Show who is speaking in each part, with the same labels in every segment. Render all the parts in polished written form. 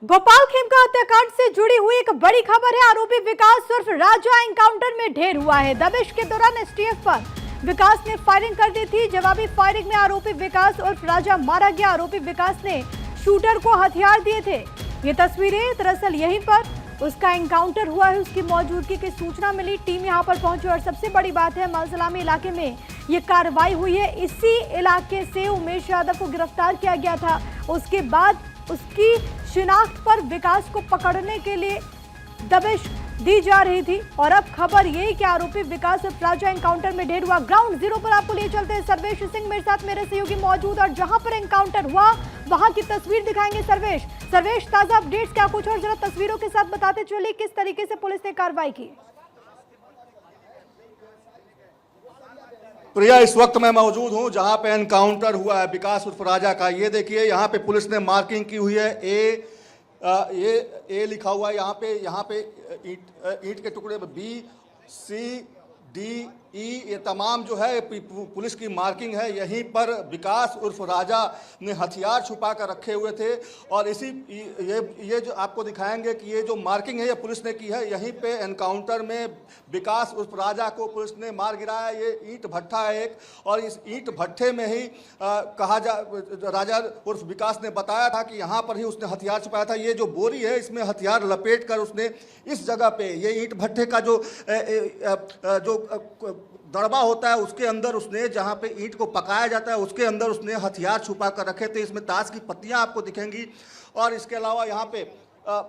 Speaker 1: गोपाल खेमका हत्याकांड से जुड़ी हुई एक बड़ी खबर है। आरोपी विकास उर्फ राजा एनकाउंटर में ढेर हुआ है। दबिश के दौरान एसटीएफ पर विकास ने फायरिंग कर दी थी। जवाबी फायरिंग में आरोपी विकास उर्फ राजा मारा गया। आरोपी विकास ने शूटर को हथियार दिए थे। ये तस्वीरें दरअसल यहीं पर उसका एनकाउंटर हुआ है, उसकी मौजूदगी की सूचना मिली, टीम यहां पर पहुंची और सबसे बड़ी बात है मालसलामी इलाके में ये कार्रवाई हुई है। इसी इलाके से उमेश यादव को गिरफ्तार किया गया था। उसके बाद उसकी शिनाख्त पर विकास को पकड़ने के लिए दबिश दी जा रही थी और अब खबर ये कि आरोपी विकास और राजा एनकाउंटर में ढेर हुआ। ग्राउंड जीरो पर आपको ले चलते हैं। सर्वेश सिंह मेरे साथ, मेरे सहयोगी मौजूद और जहां पर एनकाउंटर हुआ वहां की तस्वीर दिखाएंगे सर्वेश, ताजा अपडेट्स क्या कुछ और जरा तस्वीरों के साथ बताते चलिए किस तरीके से पुलिस ने कार्रवाई की।
Speaker 2: प्रिया, इस वक्त मैं मौजूद हूं जहां पे एनकाउंटर हुआ है विकास उर्फ राजा का। ये देखिए, यहां पे पुलिस ने मार्किंग की हुई है। ए लिखा हुआ है यहाँ पे ईंट के टुकड़े में BCDE ये तमाम जो है पुलिस की मार्किंग है। यहीं पर विकास उर्फ राजा ने हथियार छुपा कर रखे हुए थे और ये जो आपको दिखाएंगे कि ये जो मार्किंग है ये पुलिस ने की है। यहीं पे एनकाउंटर में विकास उर्फ राजा को पुलिस ने मार गिराया। ये ईंट भट्ठा है एक, और इस ईंट भट्ठे में ही राजा उर्फ विकास ने बताया था कि यहाँ पर ही उसने हथियार छुपाया था। ये जो बोरी है इसमें हथियार लपेट कर उसने इस जगह पे, ये ईंट भट्ठे का जो दड़बा होता है उसके अंदर उसने, जहाँ पे ईंट को पकाया जाता है उसके अंदर उसने हथियार छुपा कर रखे थे। इसमें ताश की पत्तियां आपको दिखेंगी और इसके अलावा यहाँ पे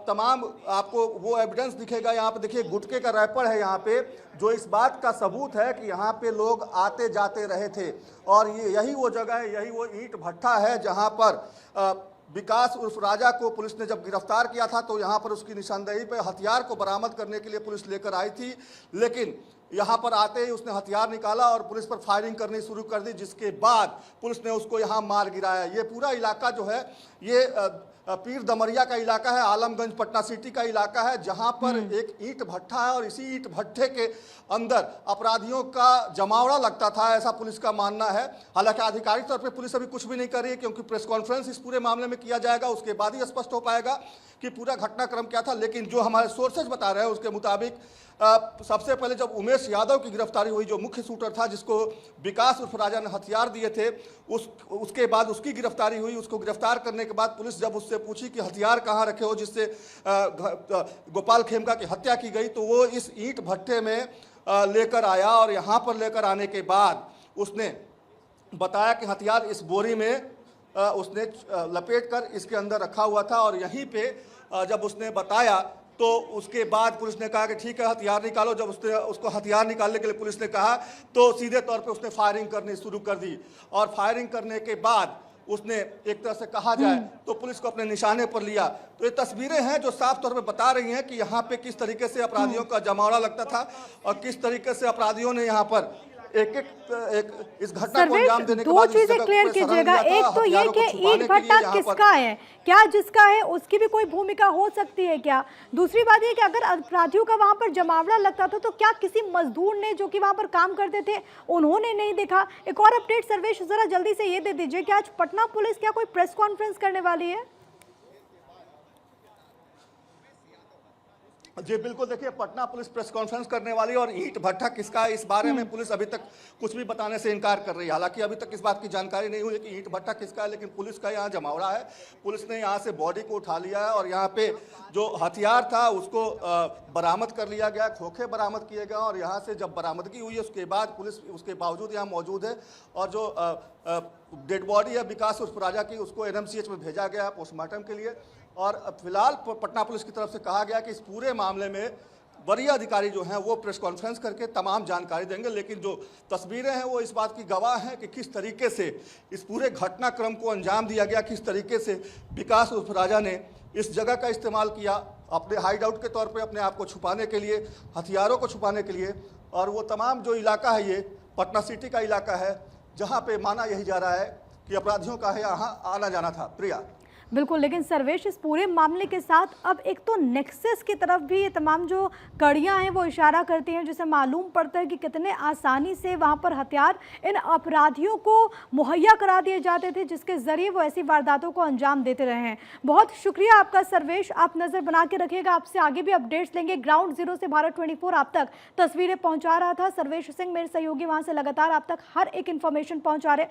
Speaker 2: तमाम आपको वो एविडेंस दिखेगा। यहाँ पे देखिए गुटखे का रैपर है यहाँ पे, जो इस बात का सबूत है कि यहाँ पे लोग आते जाते रहे थे और यही वो जगह है, यही वो ईंट भट्ठा है जहाँ पर विकास उर्फ राजा को पुलिस ने जब गिरफ्तार किया था तो यहाँ पर उसकी निशानदेही पे हथियार को बरामद करने के लिए पुलिस लेकर आई थी। लेकिन यहाँ पर आते ही उसने हथियार निकाला और पुलिस पर फायरिंग करनी शुरू कर दी, जिसके बाद पुलिस ने उसको यहाँ मार गिराया। ये पूरा इलाका जो है ये पीर दमरिया का इलाका है, आलमगंज पटना सिटी का इलाका है, जहाँ पर एक ईंट भट्ठा है और इसी ईंट भट्ठे के अंदर अपराधियों का जमावड़ा लगता था, ऐसा पुलिस का मानना है। हालांकि आधिकारिक तौर पे पुलिस अभी कुछ भी नहीं कर रही है क्योंकि प्रेस कॉन्फ्रेंस इस पूरे मामले में किया जाएगा, उसके बाद ही स्पष्ट हो पाएगा कि पूरा घटनाक्रम क्या था। लेकिन जो हमारे सोर्सेज बता रहे हैं उसके मुताबिक सबसे पहले जब उमेश यादव की गिरफ्तारी हुई, जो मुख्य शूटर था जिसको विकास उर्फ राजा ने हथियार दिए थे, उसके बाद उसकी गिरफ्तारी हुई। उसको गिरफ्तार करने के बाद पुलिस जब उससे पूछी कि हथियार कहाँ रखे हो जिससे गोपाल खेमका की हत्या की गई, तो वो इस ईंट भट्ठे में लेकर आया और यहाँ पर लेकर आने के बाद उसने बताया कि हथियार इस बोरी में उसने लपेट कर इसके अंदर रखा हुआ था। और यहीं पे जब उसने बताया तो उसके बाद पुलिस ने कहा कि ठीक है हथियार निकालो। जब उसको हथियार निकालने के लिए पुलिस ने कहा तो सीधे तौर पे उसने फायरिंग करनी शुरू कर दी और फायरिंग करने के बाद उसने एक तरह से कहा जाए तो पुलिस को अपने निशाने पर लिया। तो ये तस्वीरें हैं जो साफ तौर पे बता रही हैं कि यहाँ पे किस तरीके से अपराधियों का जमावड़ा लगता था और किस तरीके से अपराधियों ने यहाँ पर एक इस घटना को अंजाम देने के बाद
Speaker 1: दो चीजें क्लियर कीजिएगा। एक तो ये कि ईंट भट्टा किसका है, क्या जिसका है उसकी भी कोई भूमिका हो सकती है क्या? दूसरी बात ये कि अगर अपराधियों का वहां पर जमावड़ा लगता था तो क्या किसी मजदूर ने जो कि वहां पर काम करते थे उन्होंने नहीं देखा? एक और अपडेट सर्वेश जरा जल्दी से ये दे दीजिए कि आज पटना पुलिस क्या कोई प्रेस कॉन्फ्रेंस करने वाली है?
Speaker 2: जी बिल्कुल, देखिए पटना पुलिस प्रेस कॉन्फ्रेंस करने वाली है और ईंट भट्ठा किसका है इस बारे में पुलिस अभी तक कुछ भी बताने से इनकार कर रही है। हालांकि अभी तक इस बात की जानकारी नहीं हुई कि ईंट भट्ठा किसका है, लेकिन पुलिस का यहाँ जमावड़ा है। पुलिस ने यहाँ से बॉडी को उठा लिया है और यहाँ पे जो हथियार था उसको बरामद कर लिया गया, खोखे बरामद किए गए और यहाँ से जब बरामदगी हुई है उसके बाद पुलिस उसके बावजूद यहाँ मौजूद है और जो डेड बॉडी है विकास उर्फ राजा की उसको NMCH में भेजा गया पोस्टमार्टम के लिए। और फिलहाल पटना पुलिस की तरफ से कहा गया कि इस पूरे मामले में वरीय अधिकारी जो हैं वो प्रेस कॉन्फ्रेंस करके तमाम जानकारी देंगे। लेकिन जो तस्वीरें हैं वो इस बात की गवाह हैं कि किस तरीके से इस पूरे घटनाक्रम को अंजाम दिया गया, किस तरीके से विकास उर्फ राजा ने इस जगह का इस्तेमाल किया अपने हाइड आउट के तौर पर, अपने आप को छुपाने के लिए, हथियारों को छुपाने के लिए। और वो तमाम जो इलाका है ये पटना सिटी का इलाका है जहाँ पे माना यही जा रहा है कि अपराधियों का यहाँ आना जाना था। प्रिया,
Speaker 1: बिल्कुल, लेकिन सर्वेश इस पूरे मामले के साथ अब एक तो नेक्सस की तरफ भी ये तमाम जो कड़ियां हैं वो इशारा करती हैं, जिससे मालूम पड़ता है कि कितने आसानी से वहां पर हथियार इन अपराधियों को मुहैया करा दिए जाते थे, जिसके जरिए वो ऐसी वारदातों को अंजाम देते रहे हैं। बहुत शुक्रिया आपका सर्वेश, आप नजर बना के रखिएगा, आपसे आगे भी अपडेट्स लेंगे। ग्राउंड जीरो से भारत 24 आप तक तस्वीरें पहुंचा रहा था सर्वेश सिंह, मेरे सहयोगी वहां से लगातार आप तक हर एक इंफॉर्मेशन पहुंचा रहे।